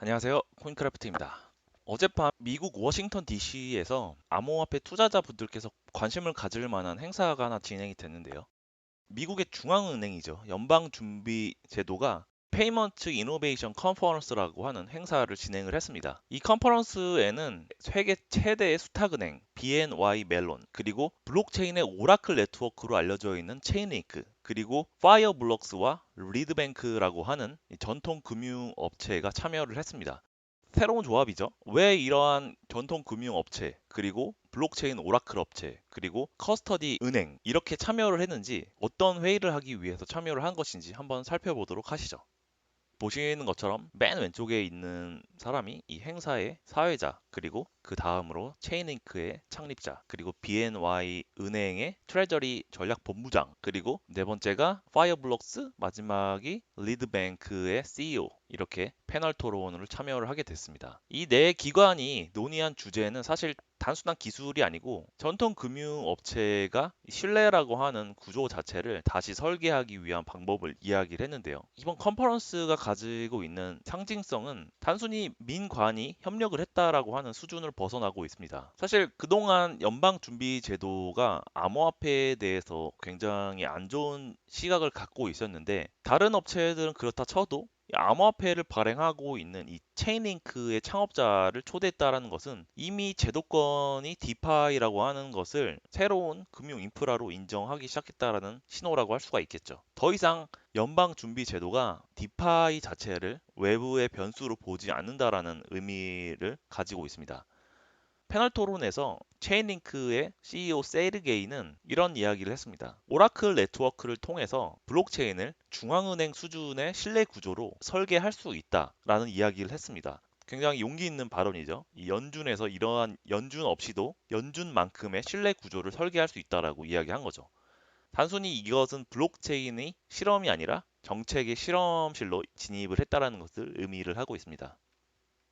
안녕하세요. 코인크래프트입니다. 어젯밤 미국 워싱턴 DC에서 암호화폐 투자자분들께서 관심을 가질 만한 행사가 하나 진행이 됐는데요. 미국의 중앙은행이죠. 연방준비제도가 페이먼트 이노베이션 컨퍼런스라고 하는 행사를 진행을 했습니다. 이 컨퍼런스에는 세계 최대의 수탁은행 BNY 멜론, 그리고 블록체인의 오라클 네트워크로 알려져 있는 체인링크, 그리고 파이어블록스와 리드뱅크라고 하는 전통 금융 업체가 참여를 했습니다. 새로운 조합이죠. 왜 이러한 전통 금융 업체, 그리고 블록체인 오라클 업체, 그리고 커스터디 은행 이렇게 참여를 했는지, 어떤 회의를 하기 위해서 참여를 한 것인지 한번 살펴보도록 하시죠. 보시는 것처럼 맨 왼쪽에 있는 사람이 이 행사의 사회자, 그리고 그 다음으로 체인링크의 창립자, 그리고 BNY 은행의 트레저리 전략 본부장, 그리고 네 번째가 파이어블록스, 마지막이 리드뱅크의 CEO, 이렇게 패널 토론을 참여를 하게 됐습니다. 이 네 기관이 논의한 주제는 사실 단순한 기술이 아니고 전통 금융 업체가 신뢰라고 하는 구조 자체를 다시 설계하기 위한 방법을 이야기를 했는데요. 이번 컨퍼런스가 가지고 있는 상징성은 단순히 민관이 협력을 했다라고 하는 수준을 벗어나고 있습니다. 사실 그동안 연방준비제도가 암호화폐에 대해서 굉장히 안 좋은 시각을 갖고 있었는데, 다른 업체들은 그렇다 쳐도 이 암호화폐를 발행하고 있는 이 체인링크의 창업자를 초대했다라는 것은 이미 제도권이 디파이라고 하는 것을 새로운 금융 인프라로 인정하기 시작했다라는 신호라고 할 수가 있겠죠. 더 이상 연방 준비 제도가 디파이 자체를 외부의 변수로 보지 않는다라는 의미를 가지고 있습니다. 패널 토론에서 체인링크의 CEO 세르게이는 이런 이야기를 했습니다. 오라클 네트워크를 통해서 블록체인을 중앙은행 수준의 신뢰 구조로 설계할 수 있다라는 이야기를 했습니다. 굉장히 용기 있는 발언이죠. 이 연준에서 이러한 연준 없이도 연준만큼의 신뢰 구조를 설계할 수 있다라고 이야기한 거죠. 단순히 이것은 블록체인의 실험이 아니라 정책의 실험실로 진입을 했다라는 것을 의미를 하고 있습니다.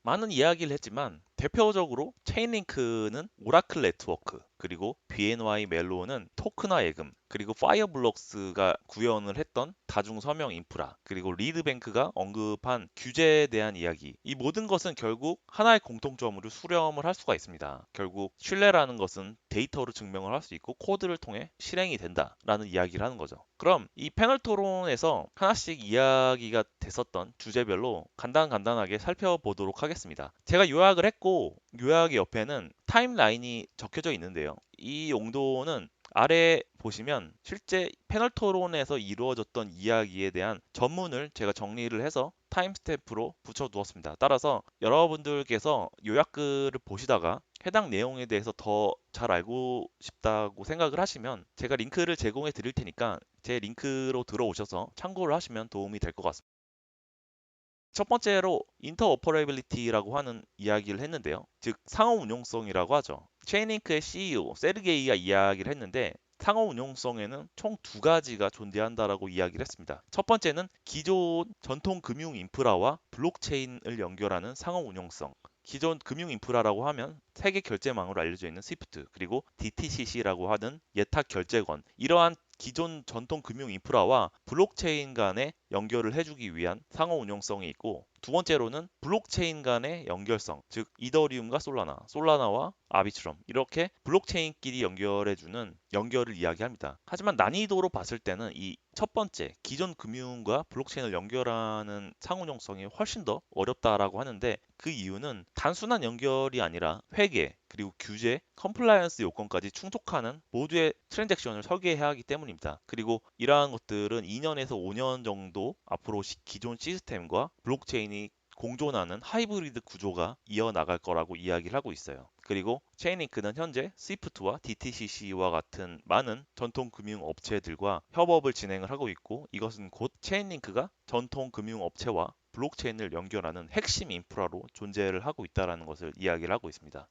많은 이야기를 했지만 대표적으로 체인링크는 오라클 네트워크, 그리고 BNY 멜로는 토크나 예금, 그리고 파이어블록스가 구현을 했던 다중 서명 인프라, 그리고 리드뱅크가 언급한 규제에 대한 이야기, 이 모든 것은 결국 하나의 공통점으로 수렴을 할 수가 있습니다. 결국 신뢰라는 것은 데이터로 증명을 할 수 있고 코드를 통해 실행이 된다라는 이야기를 하는 거죠. 그럼 이 패널 토론에서 하나씩 이야기가 됐었던 주제별로 간단하게 살펴보도록 하겠습니다. 제가 요약을 했고, 요약의 옆에는 타임라인이 적혀져 있는데요. 이 용도는 아래 보시면 실제 패널 토론에서 이루어졌던 이야기에 대한 전문을 제가 정리를 해서 타임스탬프로 붙여두었습니다. 따라서 여러분들께서 요약글을 보시다가 해당 내용에 대해서 더 잘 알고 싶다고 생각을 하시면 제가 링크를 제공해 드릴 테니까 제 링크로 들어오셔서 참고를 하시면 도움이 될 것 같습니다. 첫 번째로 인터오퍼레빌리티라고 하는 이야기를 했는데요. 즉 상호 운용성이라고 하죠. 체인링크의 CEO 세르게이가 이야기를 했는데, 상호 운용성에는 총 두 가지가 존재한다라고 이야기를 했습니다. 첫 번째는 기존 전통 금융 인프라와 블록체인을 연결하는 상호 운용성. 기존 금융 인프라라고 하면 세계 결제망으로 알려져 있는 스위프트, 그리고 DTCC라고 하는 예탁 결제권, 이러한 기존 전통 금융 인프라와 블록체인 간의 연결을 해주기 위한 상호 운용성이 있고, 두 번째로는 블록체인 간의 연결성, 즉 이더리움과 솔라나, 솔라나와 아비트럼, 이렇게 블록체인끼리 연결해주는 연결을 이야기합니다. 하지만 난이도로 봤을 때는 이 첫 번째 기존 금융과 블록체인을 연결하는 상호 운용성이 훨씬 더 어렵다라고 하는데, 그 이유는 단순한 연결이 아니라 회계, 그리고 규제, 컴플라이언스 요건까지 충족하는 모두의 트랜잭션을 설계해야 하기 때문입니다. 그리고 이러한 것들은 2년에서 5년 정도 앞으로 기존 시스템과 블록체인이 공존하는 하이브리드 구조가 이어나갈 거라고 이야기를 하고 있어요. 그리고 체인링크는 현재 스위프트와 DTCC와 같은 많은 전통 금융 업체들과 협업을 진행을 하고 있고, 이것은 곧 체인링크가 전통 금융 업체와 블록체인을 연결하는 핵심 인프라로 존재를 하고 있다는 것을 이야기를 하고 있습니다.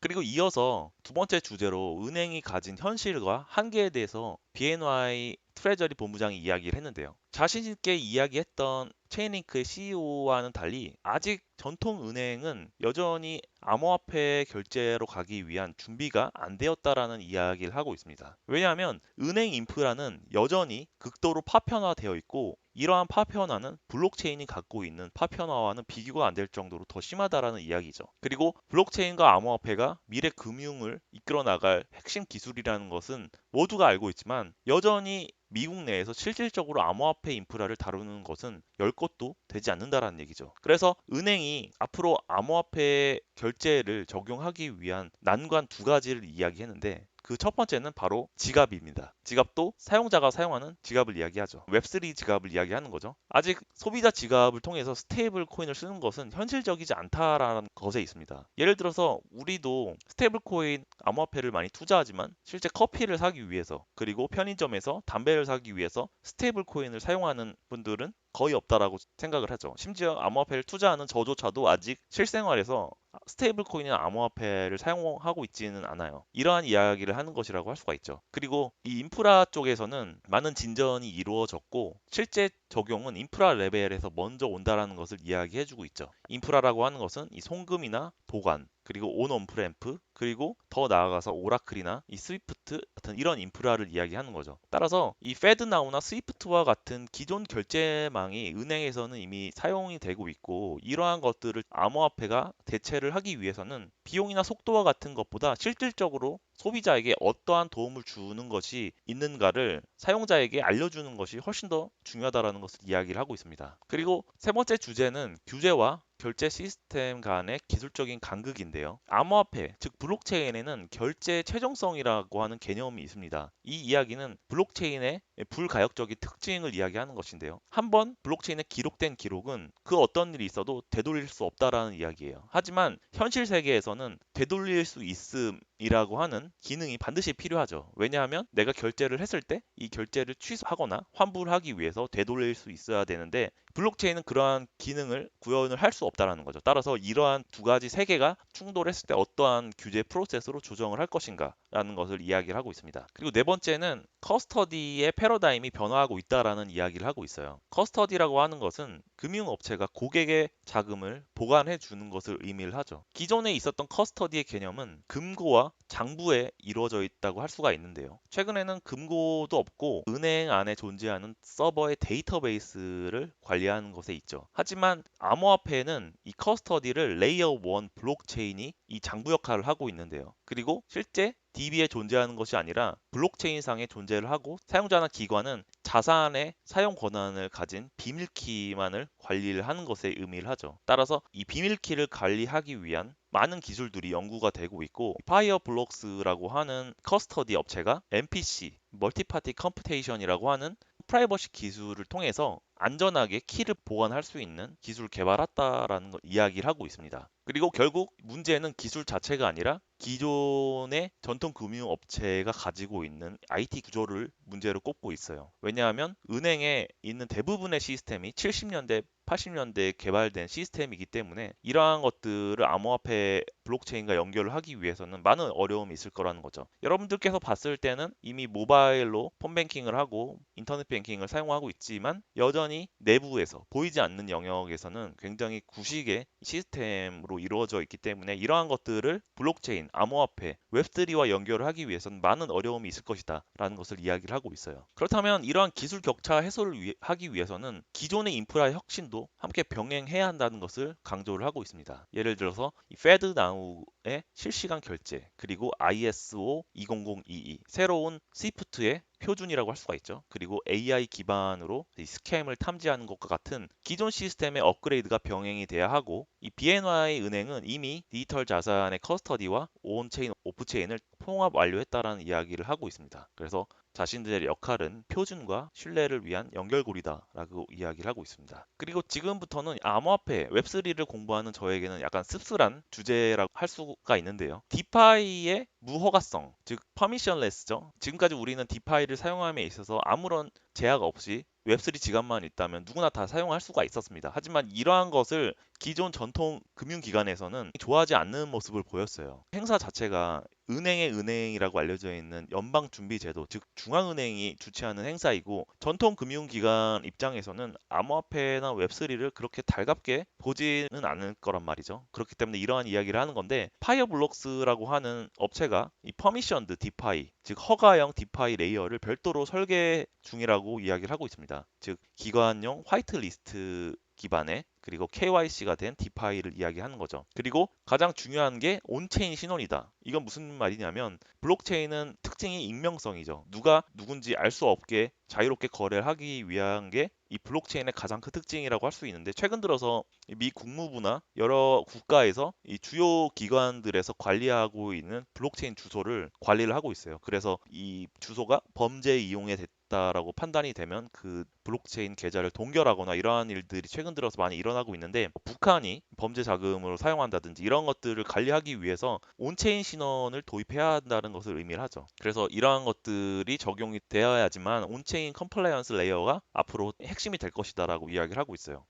그리고 이어서 두 번째 주제로 은행이 가진 현실과 한계에 대해서 BNY 트레저리 본부장이 이야기를 했는데요. 자신 있게 이야기했던 체인링크의 CEO와는 달리 아직 전통 은행은 여전히 암호화폐 결제로 가기 위한 준비가 안 되었다라는 이야기를 하고 있습니다. 왜냐하면 은행 인프라는 여전히 극도로 파편화되어 있고 이러한 파편화는 블록체인이 갖고 있는 파편화와는 비교가 안 될 정도로 더 심하다라는 이야기죠. 그리고 블록체인과 암호화폐가 미래 금융을 이끌어 나갈 핵심 기술이라는 것은 모두가 알고 있지만 여전히 미국 내에서 실질적으로 암호화폐 인프라를 다루는 것은 열 곳도 되지 않는다라는 얘기죠. 그래서 은행이 앞으로 암호화폐 결제를 적용하기 위한 난관 두 가지를 이야기했는데 그 첫 번째는 바로 지갑입니다. 지갑도 사용자가 사용하는 지갑을 이야기하죠. 웹3 지갑을 이야기하는 거죠. 아직 소비자 지갑을 통해서 스테이블 코인을 쓰는 것은 현실적이지 않다라는 것에 있습니다. 예를 들어서 우리도 스테이블 코인 암호화폐를 많이 투자하지만 실제 커피를 사기 위해서 그리고 편의점에서 담배를 사기 위해서 스테이블 코인을 사용하는 분들은 거의 없다라고 생각을 하죠. 심지어 암호화폐를 투자하는 저조차도 아직 실생활에서 스테이블 코인이나 암호화폐를 사용하고 있지는 않아요. 이러한 이야기를 하는 것이라고 할 수가 있죠. 그리고 이 인프라 쪽에서는 많은 진전이 이루어졌고 실제 적용은 인프라 레벨에서 먼저 온다라는 것을 이야기해주고 있죠. 인프라라고 하는 것은 이 송금이나 보관 그리고 온 온프램프 그리고 더 나아가서 오라클이나 이 스위프트 같은 이런 인프라를 이야기하는 거죠. 따라서 이 페드나우나 스위프트와 같은 기존 결제망이 은행에서는 이미 사용이 되고 있고 이러한 것들을 암호화폐가 대체를 하기 위해서는 비용이나 속도와 같은 것보다 실질적으로 소비자에게 어떠한 도움을 주는 것이 있는가를 사용자에게 알려주는 것이 훨씬 더 중요하다라는 것을 이야기를 하고 있습니다. 그리고 세 번째 주제는 규제와 결제 시스템 간의 기술적인 간극인데요. 암호화폐, 즉 블록체인에는 결제 최종성이라고 하는 개념이 있습니다. 이 이야기는 블록체인의 불가역적인 특징을 이야기하는 것인데요. 한번 블록체인에 기록된 기록은 그 어떤 일이 있어도 되돌릴 수 없다라는 이야기예요. 하지만 현실 세계에서는 되돌릴 수 있음이라고 하는 기능이 반드시 필요하죠. 왜냐하면 내가 결제를 했을 때 이 결제를 취소하거나 환불을 하기 위해서 되돌릴 수 있어야 되는데 블록체인은 그러한 기능을 구현을 할 수 없다라는 거죠. 따라서 이러한 두 가지 세계가 충돌했을 때 어떠한 규제 프로세스로 조정을 할 것인가라는 것을 이야기를 하고 있습니다. 그리고 네 번째는 커스터디의 패러다임이 변화하고 있다라는 이야기를 하고 있어요. 커스터디라고 하는 것은 금융업체가 고객의 자금을 보관해 주는 것을 의미를 하죠. 기존에 있었던 커스터디의 개념은 금고와 장부에 이루어져 있다고 할 수가 있는데요. 최근에는 금고도 없고 은행 안에 존재하는 서버의 데이터베이스를 관리하는 것에 있죠. 하지만 암호화폐는 이 커스터디를 레이어 1 블록체인이 이 장부 역할을 하고 있는데요. 그리고 실제 DB에 존재하는 것이 아니라 블록체인상에 존재를 하고 사용자나 기관은 자산의 사용 권한을 가진 비밀키만을 관리를 하는 것에 의미를 하죠. 따라서 이 비밀키를 관리하기 위한 많은 기술들이 연구가 되고 있고 파이어블록스라고 하는 커스터디 업체가 MPC, 멀티파티 컴퓨테이션이라고 하는 프라이버시 기술을 통해서 안전하게 키를 보관할 수 있는 기술을 개발했다라는 걸 이야기를 하고 있습니다. 그리고 결국 문제는 기술 자체가 아니라 기존의 전통 금융 업체가 가지고 있는 IT 구조를 문제로 꼽고 있어요. 왜냐하면 은행에 있는 대부분의 시스템이 70년대 80년대에 개발된 시스템이기 때문에 이러한 것들을 암호화폐 블록체인과 연결을 하기 위해서는 많은 어려움이 있을 거라는 거죠. 여러분들께서 봤을 때는 이미 모바일로 폰뱅킹을 하고 인터넷 뱅킹을 사용하고 있지만 여전히 내부에서 보이지 않는 영역에서는 굉장히 구식의 시스템으로 이루어져 있기 때문에 이러한 것들을 블록체인, 암호화폐, 웹3와 연결을 하기 위해서는 많은 어려움이 있을 것이다 라는 것을 이야기를 하고 있어요. 그렇다면 이러한 기술 격차 해소를 하기 위해서는 기존의 인프라의 혁신도 함께 병행해야 한다는 것을 강조를 하고 있습니다. 예를 들어서 이 FedNow의 실시간 결제 그리고 ISO 20022 새로운 스위프트의 표준이라고 할 수가 있죠. 그리고 AI 기반으로 이 스캠을 탐지하는 것과 같은 기존 시스템의 업그레이드가 병행이 돼야 하고 이 BNY 은행은 이미 디지털 자산의 커스터디와 온체인, 오프체인을 통합 완료했다라는 이야기를 하고 있습니다. 그래서 자신들의 역할은 표준과 신뢰를 위한 연결고리다라고 이야기를 하고 있습니다. 그리고 지금부터는 암호화폐 웹3를 공부하는 저에게는 약간 씁쓸한 주제라고 할 수가 있는데요. 디파이의 무허가성, 즉 퍼미션레스죠. 지금까지 우리는 디파이를 사용함에 있어서 아무런 제약 없이 웹3 지갑만 있다면 누구나 다 사용할 수가 있었습니다. 하지만 이러한 것을 기존 전통 금융기관에서는 좋아하지 않는 모습을 보였어요. 행사 자체가 은행의 은행이라고 알려져 있는 연방준비제도, 즉 중앙은행이 주최하는 행사이고 전통 금융기관 입장에서는 암호화폐나 웹3를 그렇게 달갑게 보지는 않을 거란 말이죠. 그렇기 때문에 이러한 이야기를 하는 건데 파이어블록스라고 하는 업체가 이 퍼미션드 디파이, 즉 허가형 디파이 레이어를 별도로 설계 중이라고 이야기를 하고 있습니다. 즉 기관용 화이트리스트 기반의 그리고 KYC가 된 디파이를 이야기하는 거죠. 그리고 가장 중요한 게 온체인 신원이다. 이건 무슨 말이냐면 블록체인은 특징이 익명성이죠. 누가 누군지 알 수 없게 자유롭게 거래를 하기 위한 게 이 블록체인의 가장 큰 특징이라고 할 수 있는데 최근 들어서 미 국무부나 여러 국가에서 이 주요 기관들에서 관리하고 있는 블록체인 주소를 관리를 하고 있어요. 그래서 이 주소가 범죄 이용에 됐다라고 판단이 되면 그 블록체인 계좌를 동결하거나 이러한 일들이 최근 들어서 많이 일어나고 있는데 북한이 범죄 자금으로 사용한다든지 이런 것들을 관리하기 위해서 온체인 신원을 도입해야 한다는 것을 의미를 하죠. 그래서 이러한 것들이 적용이 되어야지만 온체인 컴플라이언스 레이어가 앞으로 핵심이 될 것이다라고 이야기를 하고 있어요.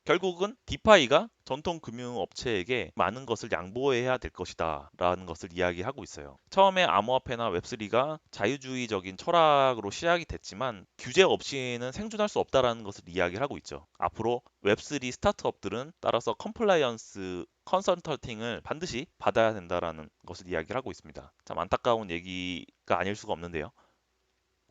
결국은 디파이가 전통 금융 업체에게 많은 것을 양보해야 될 것이다 라는 것을 이야기하고 있어요. 처음에 암호화폐나 웹3가 자유주의적인 철학으로 시작이 됐지만 규제 없이는 생존할 수 없다라는 것을 이야기를 하고 있죠. 앞으로 웹3 스타트업들은 따라서 컴플라이언스 컨설턴팅을 반드시 받아야 된다라는 것을 이야기를 하고 있습니다. 참 안타까운 얘기가 아닐 수가 없는데요.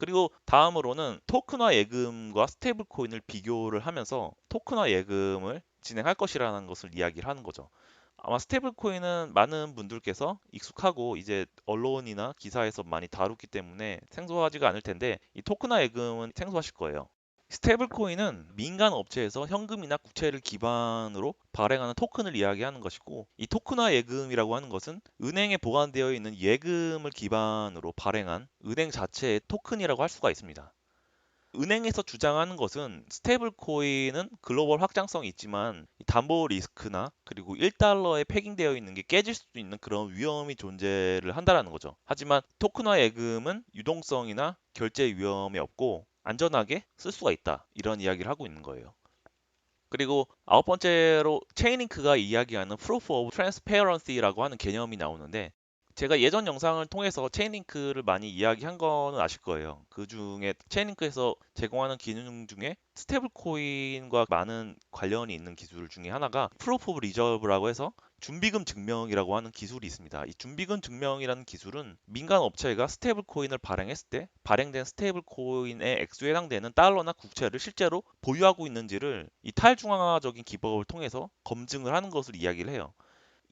그리고 다음으로는 토큰화 예금과 스테이블 코인을 비교를 하면서 토큰화 예금을 진행할 것이라는 것을 이야기를 하는 거죠. 아마 스테이블 코인은 많은 분들께서 익숙하고 이제 언론이나 기사에서 많이 다루기 때문에 생소하지가 않을 텐데 이 토큰화 예금은 생소하실 거예요. 스테이블 코인은 민간 업체에서 현금이나 국채를 기반으로 발행하는 토큰을 이야기하는 것이고 이 토큰화 예금이라고 하는 것은 은행에 보관되어 있는 예금을 기반으로 발행한 은행 자체의 토큰이라고 할 수가 있습니다. 은행에서 주장하는 것은 스테이블 코인은 글로벌 확장성이 있지만 담보 리스크나 그리고 1달러에 패깅되어 있는 게 깨질 수도 있는 그런 위험이 존재를 한다라는 거죠. 하지만 토큰화 예금은 유동성이나 결제 위험이 없고 안전하게 쓸 수가 있다. 이런 이야기를 하고 있는 거예요. 그리고 아홉 번째로 체인링크가 이야기하는 Proof of Transparency라고 하는 개념이 나오는데 제가 예전 영상을 통해서 체인링크를 많이 이야기한 거는 아실 거예요. 그 중에 체인링크에서 제공하는 기능 중에 스테이블 코인과 많은 관련이 있는 기술 중에 하나가 Proof of Reserve라고 해서 준비금 증명이라고 하는 기술이 있습니다. 이 준비금 증명이라는 기술은 민간 업체가 스테이블 코인을 발행했을 때 발행된 스테이블 코인의 액수에 해당되는 달러나 국채를 실제로 보유하고 있는지를 이 탈중앙화적인 기법을 통해서 검증을 하는 것을 이야기를 해요.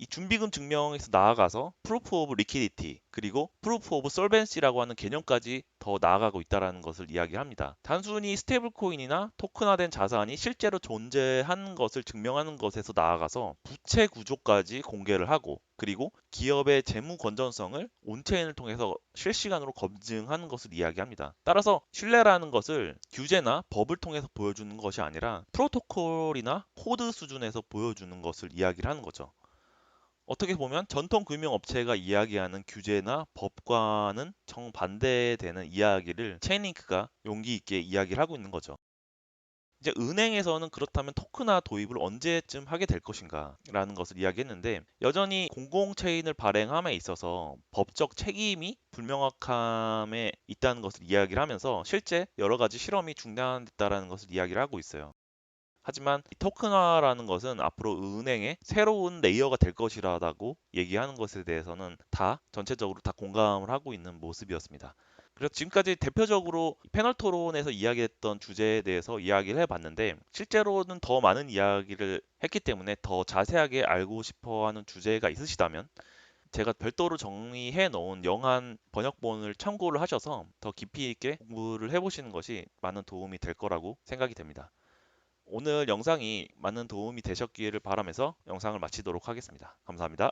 이 준비금 증명에서 나아가서 프루프 오브 리퀴디티 그리고 프루프 오브 솔벤시라고 하는 개념까지 더 나아가고 있다는 것을 이야기합니다. 단순히 스테이블 코인이나 토큰화된 자산이 실제로 존재하는 것을 증명하는 것에서 나아가서 부채 구조까지 공개를 하고 그리고 기업의 재무 건전성을 온체인을 통해서 실시간으로 검증하는 것을 이야기합니다. 따라서 신뢰라는 것을 규제나 법을 통해서 보여주는 것이 아니라 프로토콜이나 코드 수준에서 보여주는 것을 이야기를 하는 거죠. 어떻게 보면 전통 금융업체가 이야기하는 규제나 법과는 정반대되는 이야기를 체인링크가 용기 있게 이야기를 하고 있는 거죠. 이제 은행에서는 그렇다면 토큰화 도입을 언제쯤 하게 될 것인가 라는 것을 이야기했는데 여전히 공공 체인을 발행함에 있어서 법적 책임이 불명확함에 있다는 것을 이야기를 하면서 실제 여러 가지 실험이 중단됐다라는 것을 이야기를 하고 있어요. 하지만 이 토큰화라는 것은 앞으로 은행의 새로운 레이어가 될 것이라고 얘기하는 것에 대해서는 다 전체적으로 다 공감을 하고 있는 모습이었습니다. 그래서 지금까지 대표적으로 패널 토론에서 이야기했던 주제에 대해서 이야기를 해봤는데 실제로는 더 많은 이야기를 했기 때문에 더 자세하게 알고 싶어 하는 주제가 있으시다면 제가 별도로 정리해 놓은 영한 번역본을 참고를 하셔서 더 깊이 있게 공부를 해보시는 것이 많은 도움이 될 거라고 생각이 됩니다. 오늘 영상이 많은 도움이 되셨기를 바라면서 영상을 마치도록 하겠습니다. 감사합니다.